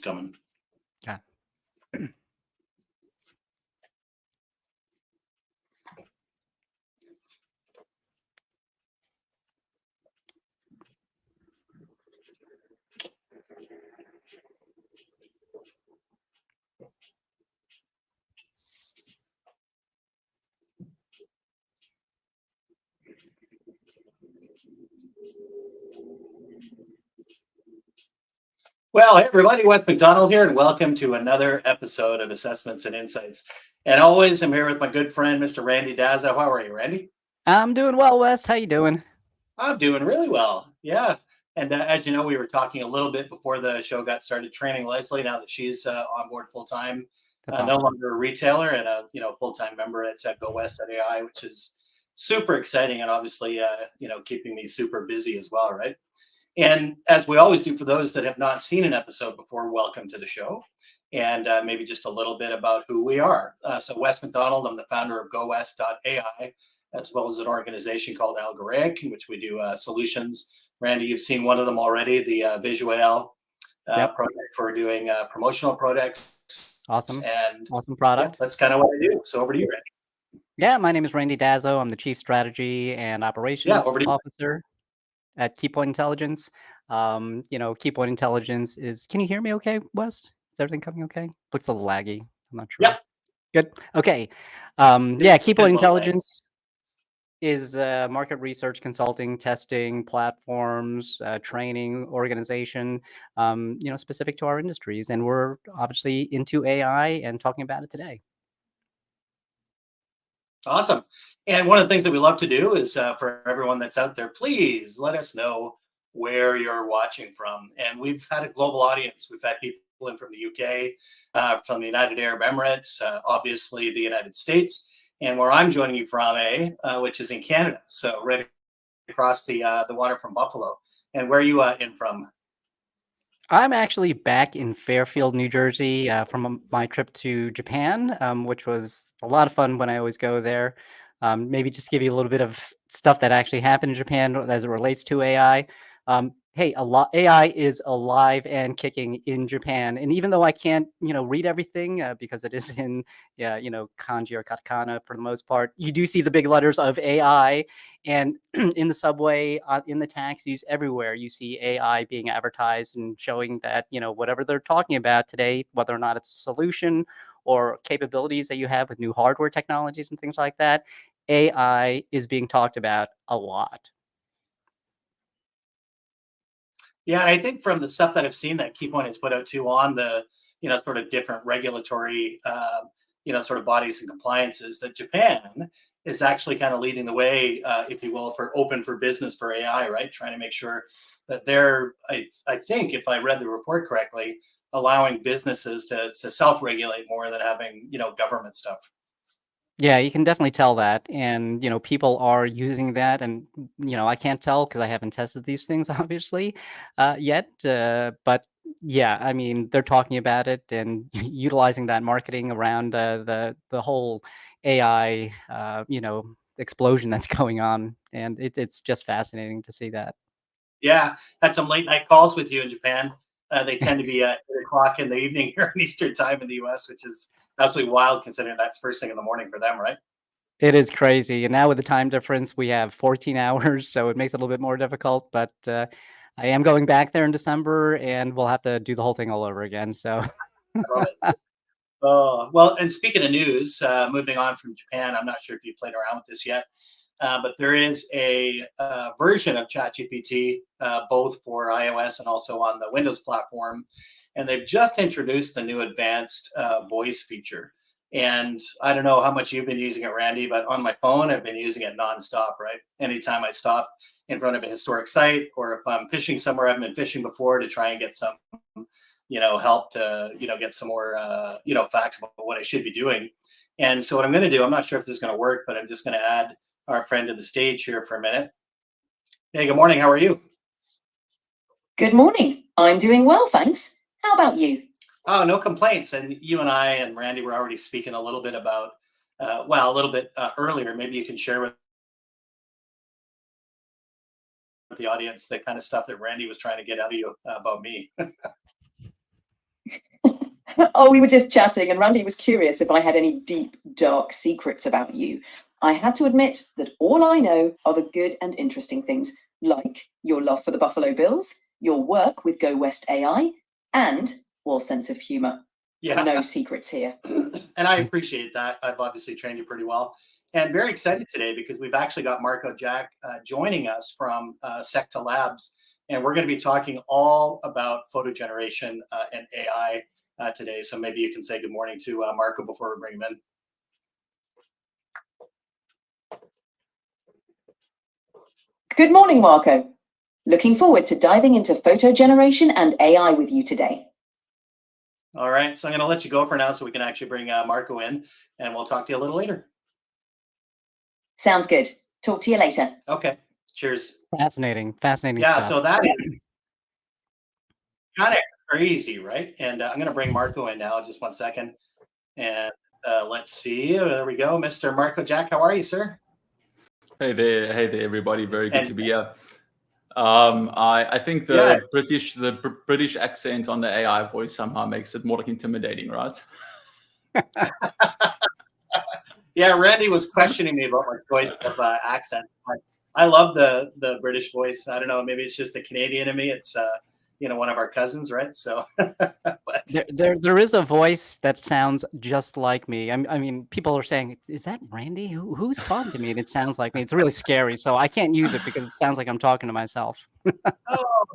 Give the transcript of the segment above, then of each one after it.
coming. Yeah. Well, hey everybody, Wes McDonald here, and welcome to another episode of Assessments and Insights. And always, I'm here with my good friend, Mr. Randy Dazzo. How are you, Randy? I'm doing well, West. How you doing? I'm doing really well. Yeah. And as you know, we were talking a little bit before the show got started, training Leslie now that she's on board full time, That's no awesome. longer a retailer and a full time member at GoWest.ai, which is super exciting and obviously keeping me super busy as well, right? And as we always do for those that have not seen an episode before, welcome to the show. And maybe just a little bit about who we are. So, Wes McDonald, I'm the founder of GoWest.ai, as well as an organization called Algorithmic, in which we do solutions. Randy, you've seen one of them already, the Visual Yep. project for doing promotional products. Awesome. And Awesome yeah, product. that's kind of what I do. So, over to you, Randy. Yeah, my name is Randy Dazzo. I'm the Chief Strategy and Yeah, Operations over to you. Officer at Keypoint Intelligence. Keypoint Intelligence is. Can you hear me? Okay, West? Is everything coming okay? Looks a little laggy. I'm not sure. Yep. Good. Okay. It's Keypoint low lag. Intelligence is market research, consulting, testing, platforms, training, organization, specific to our industries. And we're obviously into AI and talking about it today. Awesome. And one of the things that we love to do is for everyone that's out there, please let us know where you're watching from. And we've had a global audience. We've had people in from the UK, from the United Arab Emirates, obviously the United States, and where I'm joining you from, which is in Canada. So right across the water from Buffalo. And where are you in from? I'm actually back in Fairfield, New Jersey, from my trip to Japan, which was a lot of fun when I always go there. Maybe just give you a little bit of stuff that actually happened in Japan as it relates to AI. Hey, AI is alive and kicking in Japan, and even though I can't, read everything because it is in, kanji or katakana for the most part, you do see the big letters of AI, and in the subway, in the taxis, everywhere, you see AI being advertised and showing that, whatever they're talking about today, whether or not it's a solution or capabilities that you have with new hardware technologies and things like that, AI is being talked about a lot. Yeah, I think from the stuff that I've seen that Keypoint has put out too on the, sort of different regulatory, sort of bodies and compliances, that Japan is actually kind of leading the way, if you will, for open for business for AI, right? Trying to make sure that they're, I think, if I read the report correctly, allowing businesses to self-regulate more than having, government stuff. Yeah, you can definitely tell that. And, people are using that. And, I can't tell because I haven't tested these things, obviously, yet. But yeah, I mean, they're talking about it and utilizing that marketing around the whole AI, explosion that's going on. And it's just fascinating to see that. Yeah, had some late night calls with you in Japan. They tend to be at 8 o'clock in the evening here in Eastern time in the US, which is absolutely wild considering that's first thing in the morning for them, right? It is crazy. And now with the time difference, we have 14 hours, so it makes it a little bit more difficult. But I am going back there in December, and we'll have to do the whole thing all over again. So I love it. Oh, well, and speaking of news, moving on from Japan, I'm not sure if you played around with this yet, but there is a version of ChatGPT, both for iOS and also on the Windows platform. And they've just introduced the new advanced voice feature. And I don't know how much you've been using it, Randy, but on my phone, I've been using it nonstop, right? Anytime I stop in front of a historic site, or if I'm fishing somewhere I've been fishing before to try and get some help to, get some more, facts about what I should be doing. And so what I'm going to do, I'm not sure if this is going to work, but I'm just going to add our friend to the stage here for a minute. Hey, good morning. How are you? Good morning. I'm doing well, thanks. How about you? Oh, no complaints. And you and I and Randy were already speaking a little bit about, a little bit earlier. Maybe you can share with the audience the kind of stuff that Randy was trying to get out of you about me. Oh, we were just chatting, and Randy was curious if I had any deep, dark secrets about you. I had to admit that all I know are the good and interesting things, like your love for the Buffalo Bills, your work with Go West AI, and your sense of humor. Yeah. No secrets here. And I appreciate that. I've obviously trained you pretty well. And very excited today because we've actually got Marko Jak joining us from Secta Labs. And we're going to be talking all about photo generation and AI today. So maybe you can say good morning to Marko before we bring him in. Good morning, Marko. Looking forward to diving into photo generation and AI with you today. All right. So I'm going to let you go for now so we can actually bring Marko in, and we'll talk to you a little later. Sounds good. Talk to you later. Okay. Cheers. Fascinating Yeah, stuff. so that is kind of crazy, right? And I'm going to bring Marko in now, just 1 second. And let's see. There we go. Mr. Marko Jak, how are you, sir? Hey there, everybody. Very good And to be here. I think the British accent on the AI voice somehow makes it more like intimidating, right? yeah, Randy was questioning me about my choice of accent. I love the British voice. I don't know, maybe it's just the Canadian in me. It's one of our cousins, right? So there is a voice that sounds just like me. I mean, people are saying, "Is that Randy? Who's talking to me?" And it sounds like me. It's really scary. So I can't use it because it sounds like I'm talking to myself. Oh,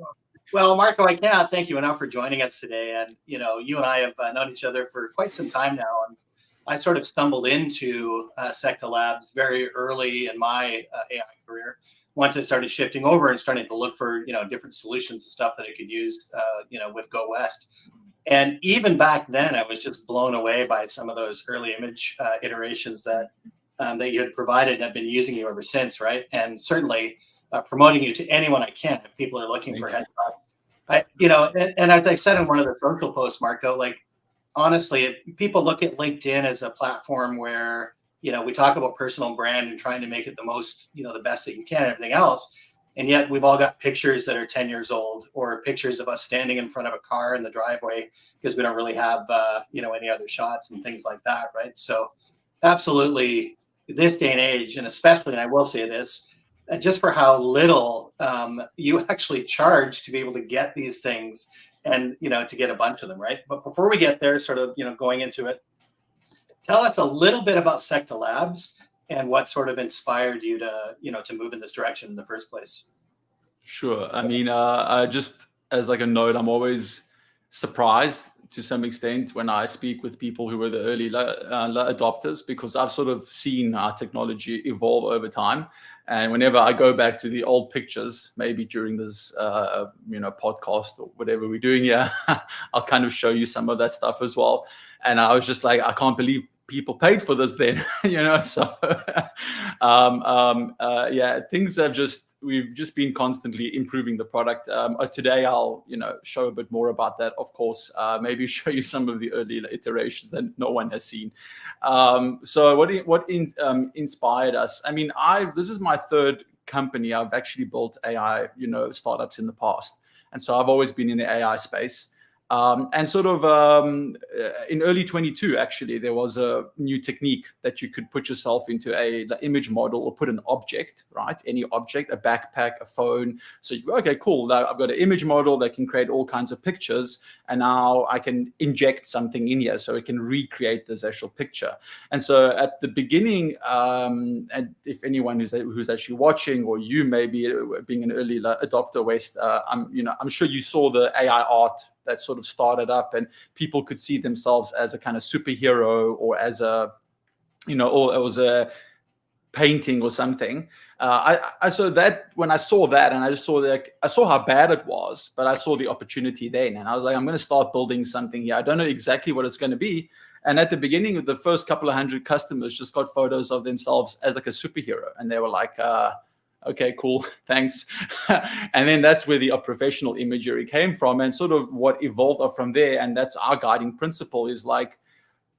well, Marko, I cannot thank you enough for joining us today. And you and I have known each other for quite some time now. And I sort of stumbled into Secta Labs very early in my AI career. Once I started shifting over and starting to look for different solutions and stuff that I could use with Go West. And even back then, I was just blown away by some of those early image iterations that you had provided, and I've been using you ever since, right? And certainly promoting you to anyone I can if people are looking for headshots. And as I said in one of the social posts, Marko, like honestly, people look at LinkedIn as a platform where we talk about personal brand and trying to make it the most, the best that you can, and everything else. And yet we've all got pictures that are 10 years old, or pictures of us standing in front of a car in the driveway because we don't really have, any other shots and things like that, right? So absolutely, this day and age, and especially, and I will say this, just for how little you actually charge to be able to get these things and, to get a bunch of them, right? But before we get there, sort of, going into it, tell us a little bit about Secta Labs and what sort of inspired you to, to move in this direction in the first place. Sure. I mean, just as like a note, I'm always surprised to some extent when I speak with people who were the early adopters, because I've sort of seen our technology evolve over time. And whenever I go back to the old pictures, maybe during this, podcast or whatever we're doing here, I'll kind of show you some of that stuff as well. And I was just like, I can't believe people paid for this then, so things have we've just been constantly improving the product. Today I'll show a bit more about that, of course, maybe show you some of the early iterations that no one has seen. So what inspired us? I mean, this is my third company. I've actually built AI startups in the past, and so I've always been in the AI space. And sort of in early 22, actually, there was a new technique that you could put yourself into the image model, or put an object, right? Any object, a backpack, a phone. So okay, cool. Now I've got an image model that can create all kinds of pictures. And now I can inject something in here so it can recreate this actual picture. And so at the beginning, and if anyone who's actually watching, or you maybe being an early adopter, West, I'm sure you saw the AI art that sort of started up, and people could see themselves as a kind of superhero, or as a, or it was a painting or something. I saw that when I saw that, and I just saw I saw how bad it was, but I saw the opportunity then, and I was like, I'm going to start building something here. I don't know exactly what it's going to be. And at the beginning of the first couple of 100 customers just got photos of themselves as like a superhero, and they were like, okay, cool, thanks. And then that's where the professional imagery came from, and sort of what evolved from there. And that's our guiding principle, is like,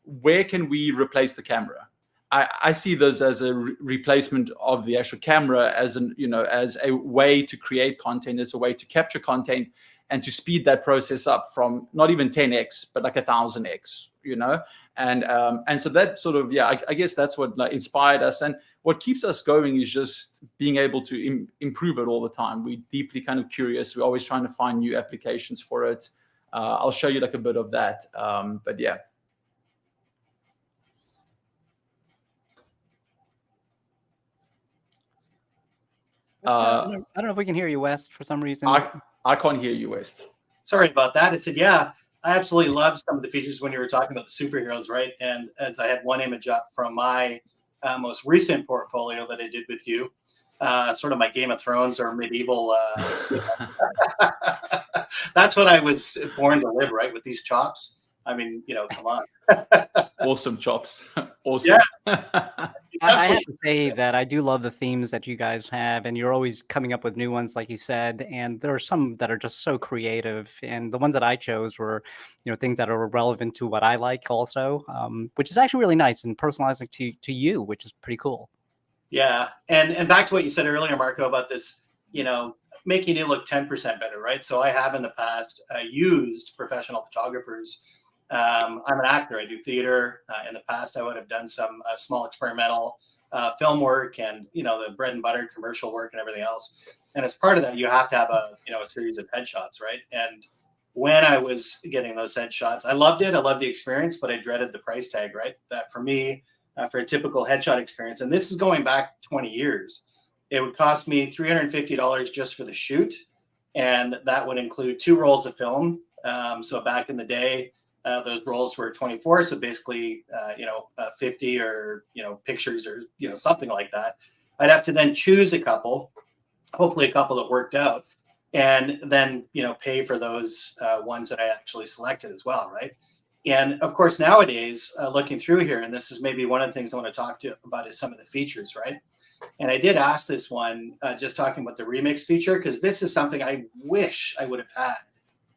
where can we replace the camera? I see this as a replacement of the actual camera, as as a way to create content, as a way to capture content. and to speed that process up from not even 10x, but like 1,000x, and so that sort of, I guess that's what like inspired us, and what keeps us going is just being able to improve it all the time. We're deeply kind of curious. We're always trying to find new applications for it. I'll show you like a bit of that, but yeah. I don't know if we can hear you, West, for some reason. I can't hear you, West. Sorry about that. I said, yeah, I absolutely love some of the features when you were talking about the superheroes, right? And as I had one image up from my most recent portfolio that I did with you, sort of my Game of Thrones or medieval. That's what I was born to live, right? With these chops. I mean, come on. Awesome chops. Awesome. Yeah. I have to say that I do love the themes that you guys have, and you're always coming up with new ones, like you said. And there are some that are just so creative. And the ones that I chose were, things that are relevant to what I like also, which is actually really nice and personalizing to you, which is pretty cool. Yeah. And back to what you said earlier, Marco, about this, making it look 10% better, right? So I have in the past used professional photographers. I'm an actor. I do theater. In the past, I would have done some small experimental film work and, the bread and butter commercial work and everything else. And as part of that, you have to have a series of headshots, right? And when I was getting those headshots, I loved it. I loved the experience, but I dreaded the price tag, right? That for me, for a typical headshot experience, and this is going back 20 years, it would cost me $350 just for the shoot. And that would include 2 rolls of film. So back in the day, those rolls were 24. So basically, 50 or, pictures or, something like that. I'd have to then choose a couple, hopefully a couple that worked out, and then, pay for those ones that I actually selected as well. Right. And of course, nowadays, looking through here, and this is maybe one of the things I want to talk to about is some of the features, right? And I did ask this one, just talking about the remix feature, because this is something I wish I would have had.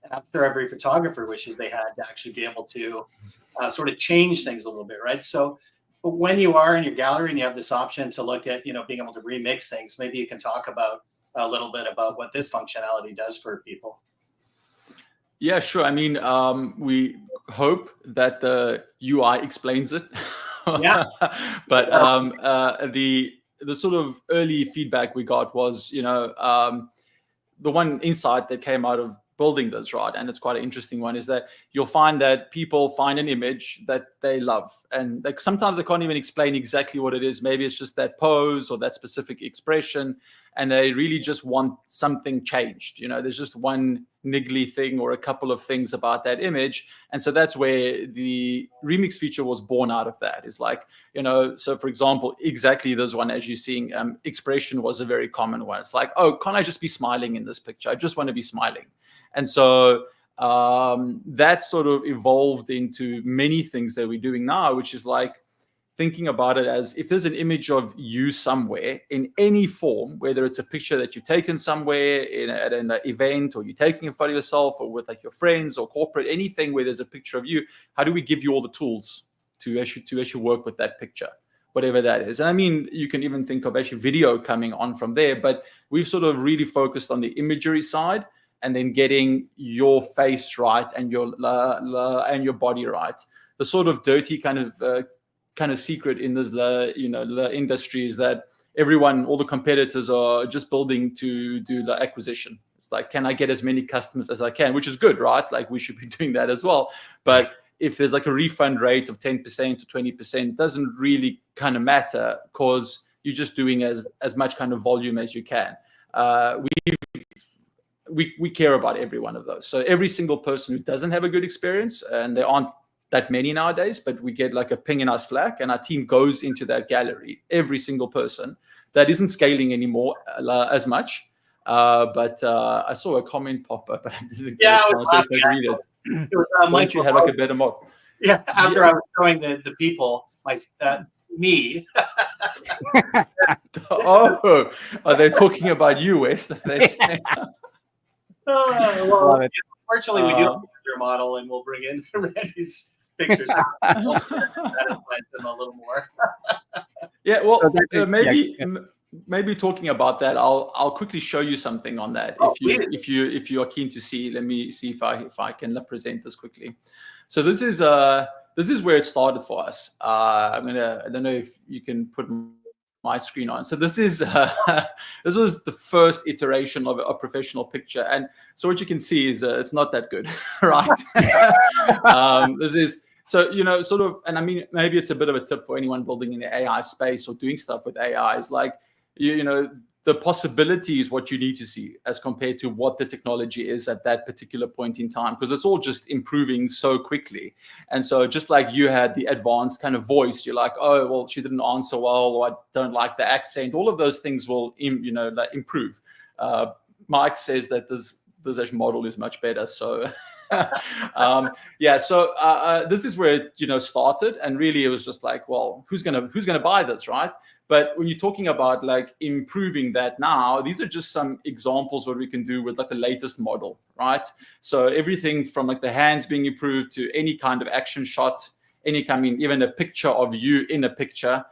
And I'm sure every photographer wishes they had to actually be able to sort of change things a little bit, right? So when you are in your gallery and you have this option to look at, being able to remix things, maybe you can talk about a little bit about what this functionality does for people. Yeah, sure. I mean, we hope that the UI explains it. Yeah. But the sort of early feedback we got was, the one insight that came out of building this, right, and it's quite an interesting one, is that you'll find that people find an image that they love, and like sometimes they can't even explain exactly what it is. Maybe it's just that pose or that specific expression, and they really just want something changed. There's just one niggly thing or a couple of things about that image, and so that's where the remix feature was born out of that. Is like, so for example, exactly this one, as you're seeing, expression was a very common one. It's like, oh, can't I just be smiling in this picture? I just want to be smiling. And so that sort of evolved into many things that we're doing now, which is like thinking about it as if there's an image of you somewhere in any form, whether it's a picture that you've taken somewhere at an event, or you're taking a photo of yourself, or with like your friends or corporate, anything where there's a picture of you, how do we give you all the tools to actually work with that picture, whatever that is? And I mean, you can even think of actually video coming on from there, but we've sort of really focused on the imagery side, and then getting your face right and your body right. The sort of dirty kind of secret in this the industry is that all the competitors are just building to do the acquisition. It's like, can I get as many customers as I can, which is good, right? Like we should be doing that as well. But if there's like a refund rate of 10% to 20%, doesn't really kind of matter, because you're just doing as much kind of volume as you can. We care about every one of those. So every single person who doesn't have a good experience, and there aren't that many nowadays, but we get like a ping in our Slack, and our team goes into that gallery, every single person. That isn't scaling anymore as much. But I saw a comment pop up, but I didn't get a chance to read it. Why don't you have like a better mod? Yeah, after I was showing the people, me. Oh, are they talking about you, West? Well, unfortunately, we do have a model, and we'll bring in Randy's pictures. That applies them a little more. Yeah, well, maybe maybe talking about that, I'll quickly show you something on that. If you are keen to see, let me see if I can present this quickly. So this is where it started for us. I don't know if you can put my screen on. So this is this was the first iteration of a professional picture, and so what you can see is it's not that good, right? This is. So, sort of, and I mean, maybe it's a bit of a tip for anyone building in the AI space or doing stuff with AI is like, the possibility is what you need to see as compared to what the technology is at that particular point in time, because it's all just improving so quickly. And so just like you had the advanced kind of voice, you're like, oh, well, she didn't answer well, or I don't like the accent. All of those things will, improve. Mike says that this model is much better. So this is where it started, and really it was just like, well, who's gonna buy this, right? But when you're talking about like improving that now, these are just some examples what we can do with like the latest model, right? So everything from like the hands being improved to any kind of action shot, even a picture of you in a picture.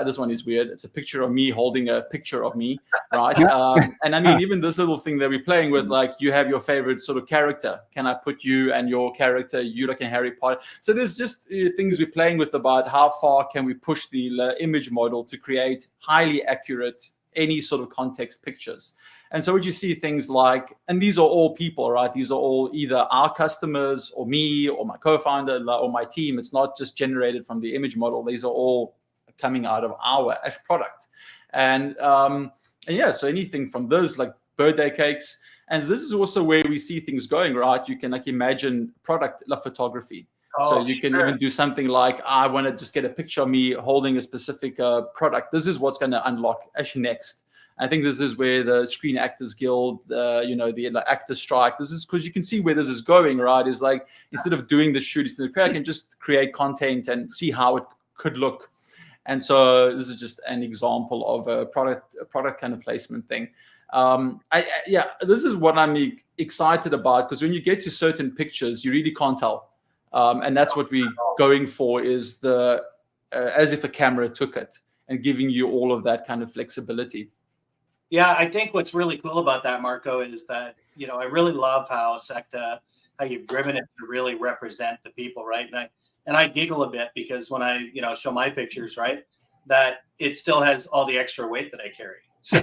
This one is weird. It's a picture of me holding a picture of me, right? And I mean, even this little thing that we're playing with, like you have your favorite sort of character. Can I put you and your character, you like in Harry Potter? So there's just things we're playing with about how far can we push the image model to create highly accurate, any sort of context pictures. And so what you see things like, and these are all people, right? These are all either our customers or me or my co-founder or my team. It's not just generated from the image model. These are all coming out of our Ash product. And so anything from those like birthday cakes. And this is also where we see things going, right? You can like imagine product photography. So you can even do something like, I want to just get a picture of me holding a specific product. This is what's going to unlock Ash next. I think this is where the Screen Actors Guild, the actor strike, this is because you can see where this is going, right? Is like, instead of doing the shoot, I can just create content and see how it could look. And so this is just an example of a product kind of placement thing. This is what I'm excited about, because when you get to certain pictures, you really can't tell. And that's what we're going for, is the as if a camera took it, and giving you all of that kind of flexibility. Yeah, I think what's really cool about that, Marco, is that, I really love how Secta, how you've driven it to really represent the people, right? And I giggle a bit because when I, show my pictures, right, that it still has all the extra weight that I carry. So,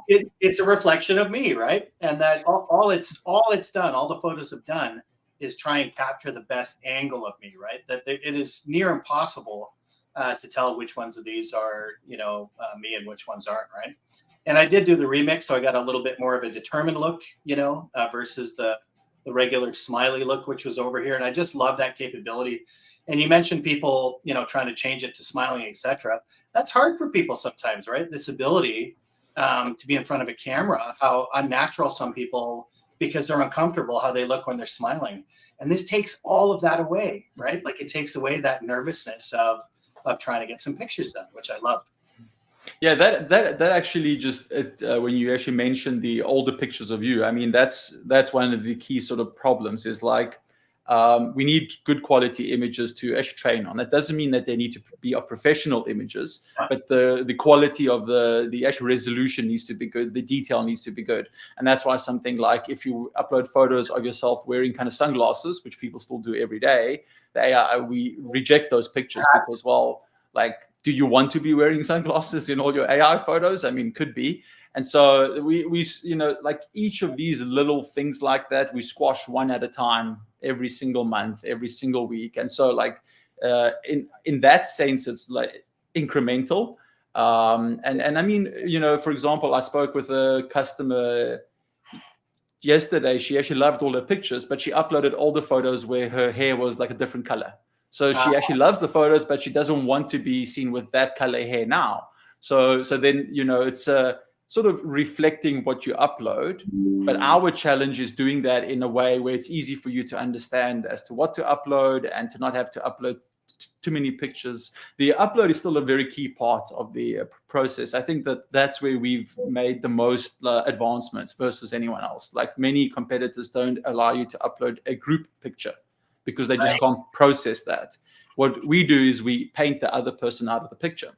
it's a reflection of me, right? And that all it's done, all the photos have done, is try and capture the best angle of me, right? That it is near impossible to tell which ones of these are, me and which ones aren't, right? And I did do the remix, so I got a little bit more of a determined look, versus the regular smiley look, which was over here. And I just love that capability. And you mentioned people, trying to change it to smiling, etc. That's hard for people sometimes, right? This ability to be in front of a camera, how unnatural some people, because they're uncomfortable, how they look when they're smiling. And this takes all of that away, right? Like it takes away that nervousness of trying to get some pictures done, which I love. Yeah, that actually just when you actually mentioned the older pictures of you, I mean, that's one of the key sort of problems, is like we need good quality images to actually train on. That doesn't mean that they need to be professional images, but the quality of the actual resolution needs to be good, the detail needs to be good. And that's why something like, if you upload photos of yourself wearing kind of sunglasses, which people still do every day, the AI, we reject those pictures because, well, like, do you want to be wearing sunglasses in all your AI photos? I mean, could be. And so we like each of these little things like that, we squash one at a time, every single month, every single week. And so like in that sense, it's like incremental. And I mean, for example, I spoke with a customer yesterday. She actually loved all her pictures, but she uploaded all the photos where her hair was like a different color. So she actually loves the photos, but she doesn't want to be seen with that color hair now. So then, it's sort of reflecting what you upload. But our challenge is doing that in a way where it's easy for you to understand as to what to upload and to not have to upload too many pictures. The upload is still a very key part of the process. I think that's where we've made the most advancements versus anyone else. Like many competitors don't allow you to upload a group picture, because they just can't process that. What we do is we paint the other person out of the picture.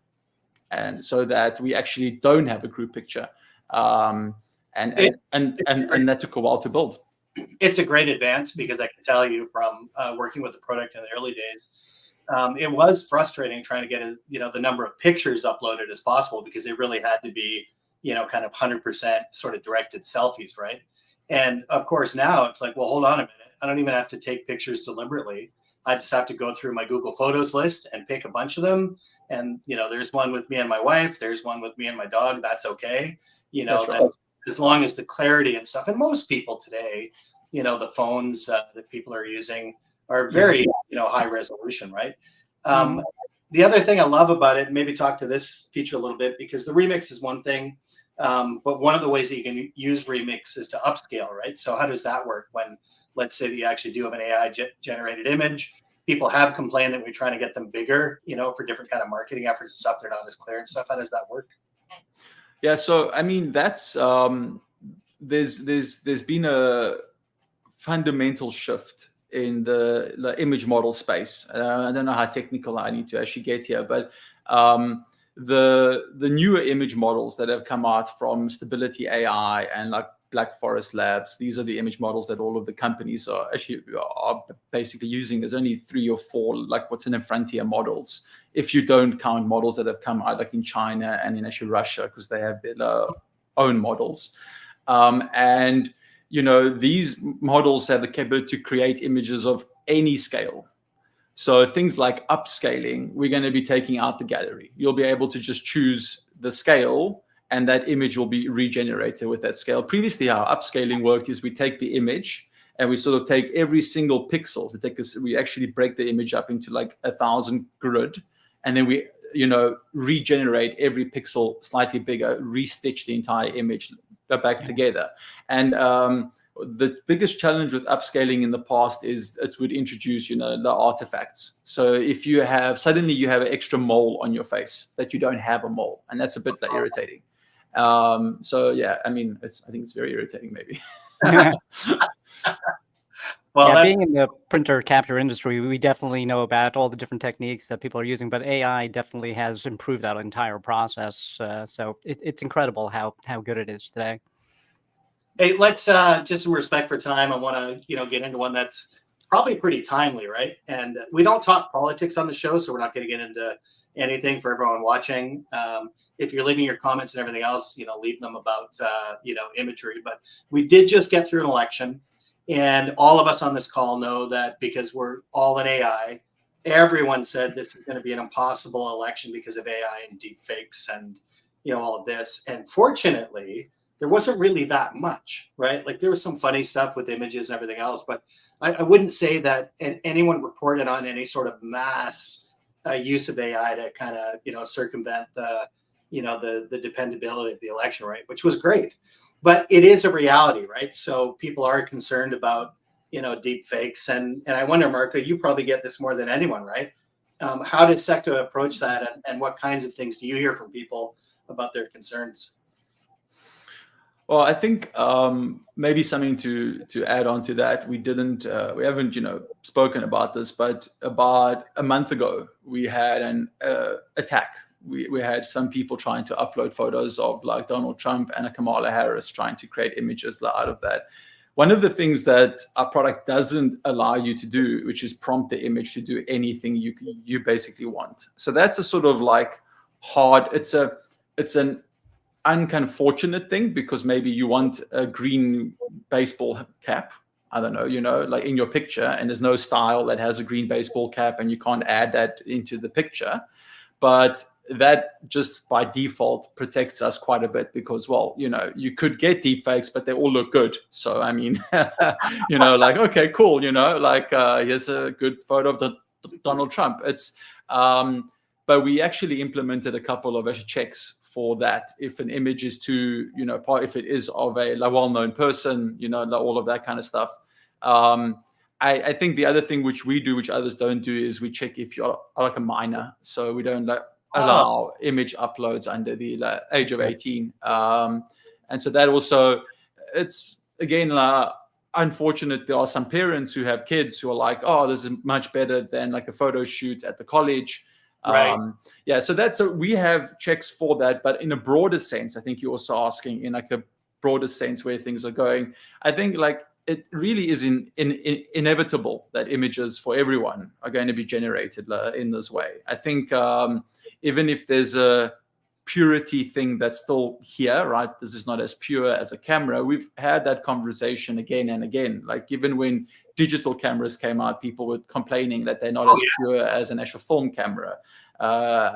and so that we actually don't have a group picture. And that took a while to build. It's a great advance because I can tell you from working with the product in the early days, it was frustrating trying to get the number of pictures uploaded as possible, because it really had to be kind of 100% sort of directed selfies, right? And of course now it's like, well, hold on a minute, I don't even have to take pictures deliberately. I just have to go through my Google Photos list and pick a bunch of them. And there's one with me and my wife, there's one with me and my dog. That's okay. That's right. As long as the clarity and stuff. And most people today, the phones that people are using are very, high resolution, right? The other thing I love about it, maybe talk to this feature a little bit, because the remix is one thing, but one of the ways that you can use remix is to upscale, right? So how does that work when, let's say that you actually do have an AI generated image? People have complained that we're trying to get them bigger, for different kind of marketing efforts and stuff. They're not as clear and stuff. How does that work? Yeah, so I mean, that's there's been a fundamental shift in the image model space. I don't know how technical I need to actually get here, but the newer image models that have come out from Stability AI and like Black Forest Labs, these are the image models that all of the companies are basically using. There's only 3 or 4, like what's in the frontier models, if you don't count models that have come out like in China and in actually Russia, because they have their own models. And these models have the capability to create images of any scale. So things like upscaling, we're going to be taking out the gallery. You'll be able to just choose the scale, and that image will be regenerated with that scale. Previously, how upscaling worked is we take the image and we sort of take every single pixel. We actually break the image up into like 1,000 grid, and then we regenerate every pixel slightly bigger, restitch the entire image back together. And the biggest challenge with upscaling in the past is it would introduce the artifacts. So if you suddenly you have an extra mole on your face that you don't have a mole, and that's a bit irritating. So yeah, I mean, I think it's very irritating maybe. Well, yeah, being in the printer capture industry, we definitely know about all the different techniques that people are using, but AI definitely has improved that entire process. So it's incredible how good it is today. Hey, let's just in respect for time, I want to get into one that's probably pretty timely, right? And we don't talk politics on the show, so we're not going to get into anything for everyone watching. If you're leaving your comments and everything else, leave them about imagery. But we did just get through an election, and all of us on this call know that because we're all in AI, everyone said this is going to be an impossible election because of AI and deep fakes and all of this. And fortunately, there wasn't really that much, right? Like there was some funny stuff with images and everything else, but I wouldn't say that anyone reported on any sort of mass use of AI to kind of circumvent the dependability of the election, right? Which was great, but it is a reality, right? So people are concerned about deep fakes, and I wonder, Marko, you probably get this more than anyone, right? How does Secta approach that, and what kinds of things do you hear from people about their concerns? Well, I think maybe something to add on to that. We haven't spoken about this, but about a month ago we had an attack. We had some people trying to upload photos of like Donald Trump and Kamala Harris, trying to create images out of that. One of the things that our product doesn't allow you to do, which is prompt the image to do anything you basically want. So that's a sort of like hard. It's an unfortunate thing, because maybe you want a green baseball cap, I don't know, like in your picture, and there's no style that has a green baseball cap, and you can't add that into the picture. But that just by default protects us quite a bit, because, well, you could get deep fakes, but they all look good. So, I mean, like, okay, cool, like here's a good photo of Donald Trump. But we actually implemented a couple of checks for that. If an image is too, if it is of a well-known person, all of that kind of stuff. I think the other thing which we do, which others don't do, is we check if you're like a minor. So we don't allow image uploads under the age of 18. And so that also, it's again, unfortunate. There are some parents who have kids who are like, oh, this is much better than like a photo shoot at the college. Right. Yeah, so we have checks for that, but in a broader sense, I think you're also asking in like a broader sense where things are going. I think like it really is inevitable that images for everyone are going to be generated in this way. I think even if there's a purity thing that's still here, right? This is not as pure as a camera. We've had that conversation again and again. Like even when digital cameras came out, people were complaining that they're not as pure as an actual film camera.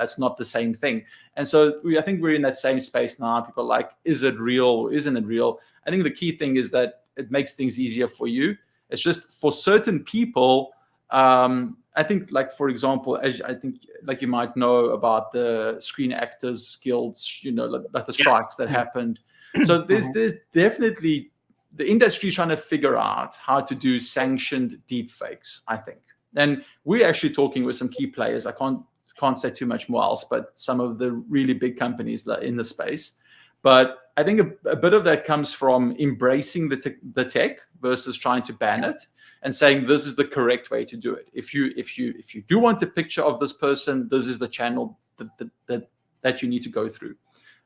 It's not the same thing. And so I think we're in that same space now. People are like, is it real? Isn't it real? I think the key thing is that it makes things easier for you. It's just for certain people, I think, like, for example, as I think, like, you might know about the Screen Actors Guilds, you know, like the strikes that happened. So there's definitely the industry trying to figure out how to do sanctioned deepfakes, I think. And we're actually talking with some key players. I can't say too much more else, but some of the really big companies that in the space. But I think a bit of that comes from embracing the tech versus trying to ban it and saying this is the correct way to do it. If you do want a picture of this person, this is the channel that you need to go through.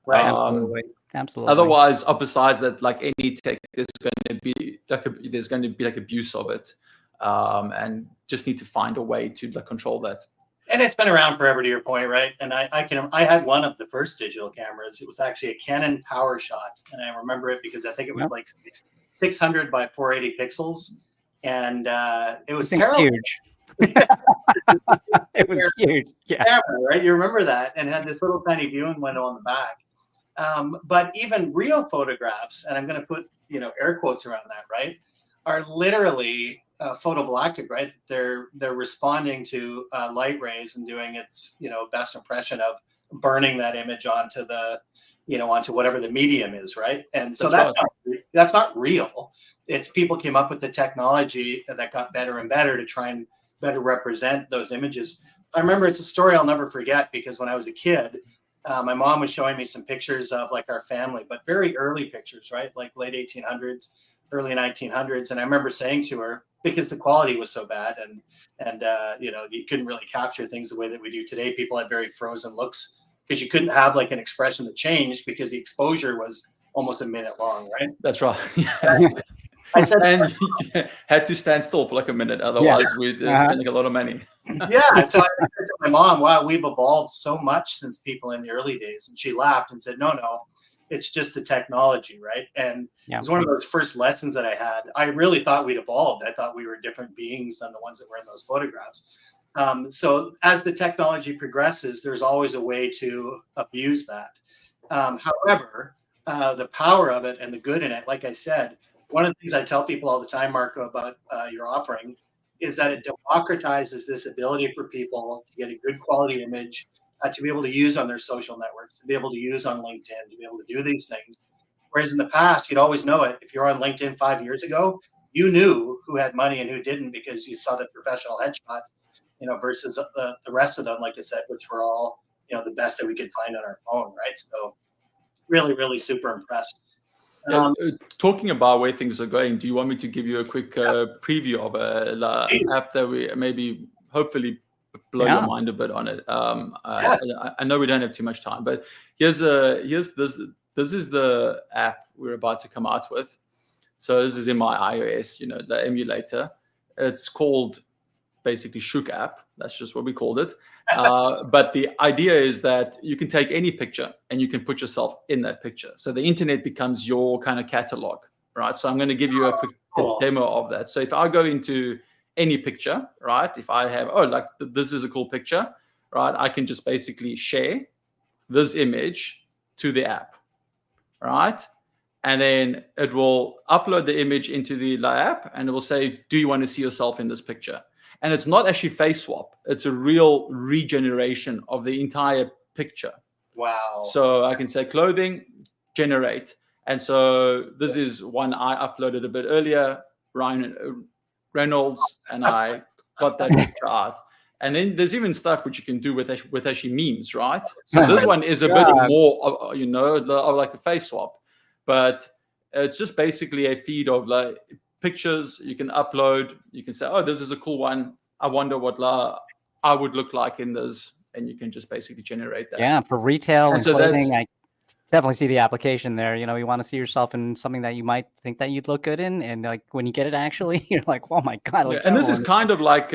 Right. Absolutely. Otherwise, besides that, like any tech, there's going to be like abuse of it, and just need to find a way to like control that. And it's been around forever, to your point, right? And I had one of the first digital cameras. It was actually a Canon PowerShot, and I remember it because I think it was like 600 by 480 pixels, and it was terrible. Huge. It was huge. Yeah. Camera, right? You remember that, and it had this little tiny viewing window on the back. But even real photographs, and I'm going to put air quotes around that, right, are literally photovoltaic, right? They're responding to light rays and doing its best impression of burning that image onto the onto whatever the medium is, right? And so that's not real. It's people came up with the technology that got better and better to try and better represent those images. I remember, it's a story I'll never forget, because when I was a kid, my mom was showing me some pictures of like our family, but very early pictures, right? Like late 1800s, early 1900s. And I remember saying to her, because the quality was so bad and you couldn't really capture things the way that we do today. People had very frozen looks because you couldn't have like an expression that changed because the exposure was almost a minute long, right? That's right. I said, and you had to stand still for like a minute, otherwise we'd spending a lot of money. Yeah, so I said to my mom, wow, we've evolved so much since people in the early days. And she laughed and said, no, it's just the technology, right? And it was one of those first lessons that I had. I really thought we'd evolved. I thought we were different beings than the ones that were in those photographs. So as the technology progresses, there's always a way to abuse that. However, the power of it and the good in it, like I said, one of the things I tell people all the time, Marco, about your offering is that it democratizes this ability for people to get a good quality image, to be able to use on their social networks, to be able to use on LinkedIn, to be able to do these things. Whereas in the past, you'd always know it. If you're on LinkedIn 5 years ago, you knew who had money and who didn't because you saw the professional headshots, versus the rest of them, like I said, which were all, the best that we could find on our phone, right? So really, really super impressed. Talking about where things are going, do you want me to give you a quick preview of an app that we maybe hopefully blow your mind a bit on it? I know we don't have too much time, but here's this is the app we're about to come out with. So this is in my iOS, the emulator. It's called basically Shook app. That's just what we called it. But the idea is that you can take any picture and you can put yourself in that picture. So the internet becomes your kind of catalog, right? So I'm going to give you a quick demo of that. So if I go into any picture, right? If I have, this is a cool picture, right? I can just basically share this image to the app, right? And then it will upload the image into the app and it will say, do you want to see yourself in this picture? And it's not actually face swap. It's a real regeneration of the entire picture. Wow. So I can say clothing, generate. And so this is one I uploaded a bit earlier, Ryan Reynolds, and I got that picture out. And then there's even stuff which you can do with actually memes, right? So this one is a bit more, like a face swap. But it's just basically a feed of like pictures you can upload. You can say, oh, this is a cool one. I wonder what I would look like in this and you can just basically generate that. Yeah, for retail And and so clothing, that's- I definitely see the application there. You know, you want to see yourself in something that you might think that you'd look good in, and like when you get it, actually, you're like, oh my god, I Yeah, look and this terrible is in this. kind of like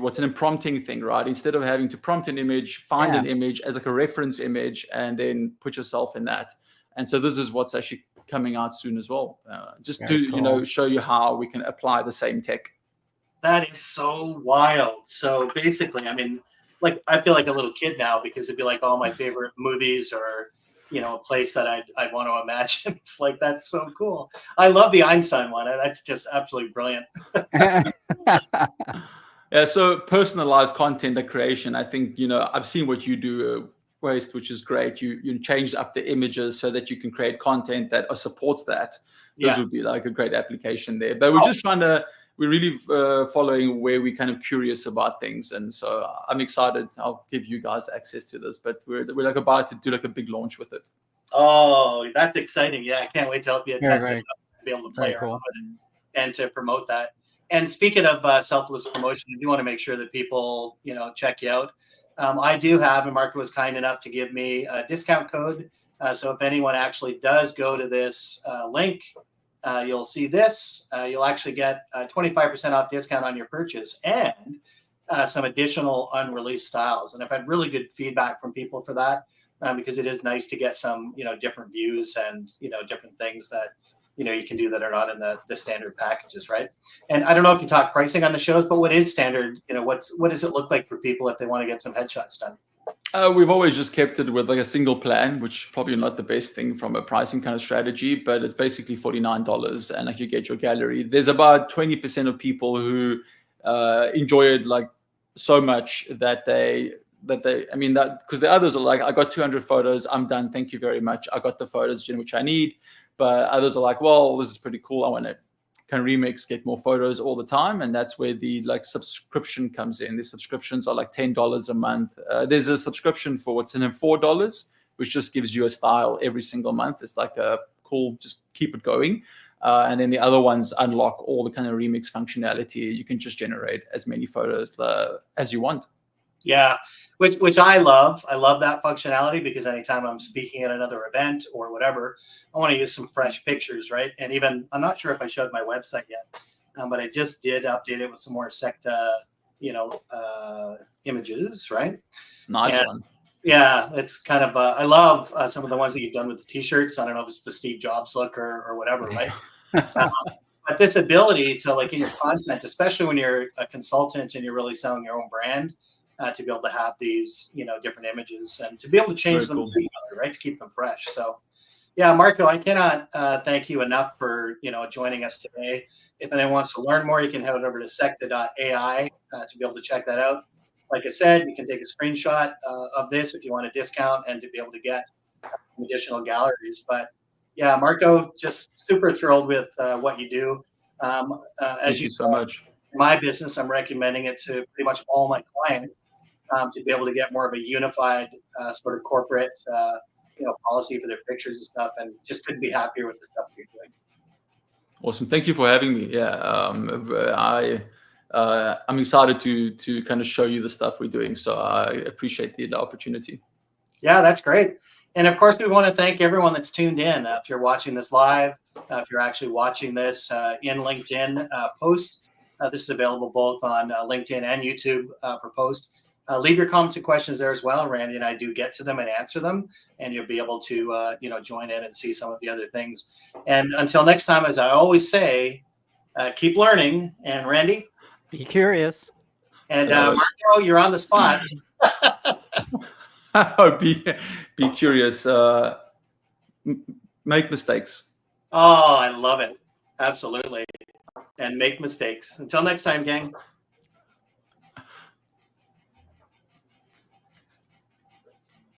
what's an prompting thing, right? Instead of having to prompt an image, find Yeah. an image as like a reference image, and then put yourself in that. And so this is what's actually coming out soon as well, just Very to cool. show you how we can apply the same tech. That is so wild. So basically, I mean, like I feel like a little kid now because it'd be like all my favorite movies or a place that I'd want to imagine. It's like that's so cool. I love the Einstein one. That's just absolutely brilliant. Yeah, so personalized content creation. I think I've seen what you do, Waste, which is great. You change up the images so that you can create content that supports that. This Yeah. would be like a great application there. But we're really following where we're kind of curious about things, and so I'm excited. I'll give you guys access to this, but we're like about to do like a big launch with it. Oh, that's exciting. Yeah, I can't wait to help you Very, test it very, out and be able to play very around cool. with it and to promote that. And speaking of selfless promotion, I do want to make sure that people, check you out. I do have, and Marco was kind enough to give me a discount code. So if anyone actually does go to this link, you'll see this. You'll actually get 25% off discount on your purchase and some additional unreleased styles. And I've had really good feedback from people for that because it is nice to get some, different views and, different things that, you can do that are not in the standard packages, right? And I don't know if you talk pricing on the shows, but what is standard? What does it look like for people if they want to get some headshots done? We've always just kept it with like a single plan, which probably not the best thing from a pricing kind of strategy, but it's basically $49 and like you get your gallery. There's about 20% of people who enjoy it like so much that because the others are like, I got 200 photos, I'm done, thank you very much. I got the photos which I need. But others are like, well, this is pretty cool. I want to kind of remix, get more photos all the time. And that's where the like subscription comes in. The subscriptions are like $10 a month. There's a subscription for what's in it, $4, which just gives you a style every single month. It's like a cool, just keep it going. And then the other ones unlock all the kind of remix functionality. You can just generate as many photos as you want. Yeah, which I love. I love that functionality because anytime I'm speaking at another event or whatever, I want to use some fresh pictures, right? And even I'm not sure if I showed my website yet, but I just did update it with some more Secta, images, right? Nice one. Yeah, it's kind of I love some of the ones that you've done with the t-shirts. I don't know if it's the Steve Jobs look or whatever, right? But this ability to like in your content, especially when you're a consultant and you're really selling your own brand. To be able to have these, different images and to be able to change them to each other, right? To keep them fresh. So, yeah, Marco, I cannot thank you enough for, joining us today. If anyone wants to learn more, you can head over to secta.ai to be able to check that out. Like I said, you can take a screenshot of this if you want a discount and to be able to get additional galleries. But yeah, Marco, just super thrilled with what you do. Thank you so much. In my business, I'm recommending it to pretty much all my clients. To be able to get more of a unified sort of corporate, policy for their pictures and stuff, and just couldn't be happier with the stuff you're doing. Awesome, thank you for having me. Yeah, I'm excited to kind of show you the stuff we're doing. So I appreciate the opportunity. Yeah, that's great. And of course, we want to thank everyone that's tuned in. If you're watching this live, if you're actually watching this in LinkedIn post, this is available both on LinkedIn and YouTube for post. Leave your comments and questions there as well. Randy and I do get to them and answer them, and you'll be able to, join in and see some of the other things. And until next time, as I always say, keep learning. And Randy, be curious. And Marco, you're on the spot. Be curious. Make mistakes. Oh, I love it. Absolutely. And make mistakes. Until next time, gang.